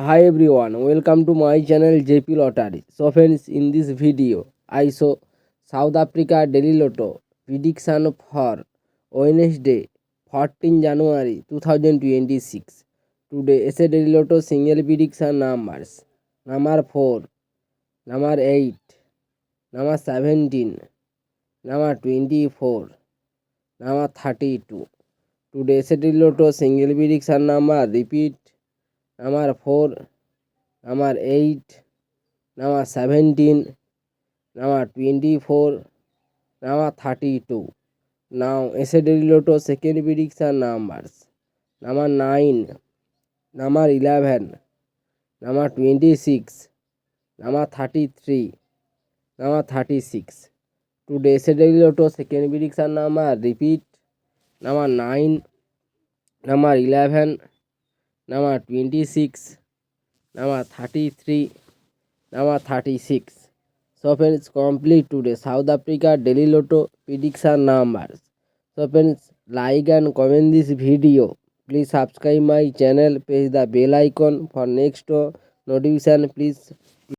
Hi everyone, welcome to my channel JP Lottery. So friends, in this video, I show South Africa Daily Lotto prediction for Wednesday, 14 January 2026. Today, SA Daily Lotto single prediction numbers: number 4, number 8, number 17, number 24, number 32. Today, SA Daily Lotto single prediction number repeat: number 4, number 8, number 17, number 24, number 32. Now SA Daily Lotto second prediction numbers: number 9, number 11, number 26, number 33, number 36. Today SA Daily Lotto second prediction number repeat: number 9, number 11, number 26, number 33, number 36. So friends, complete today South Africa Daily Lotto prediction numbers. So friends, like and comment this video. Please subscribe my channel, press the bell icon for next notification. Please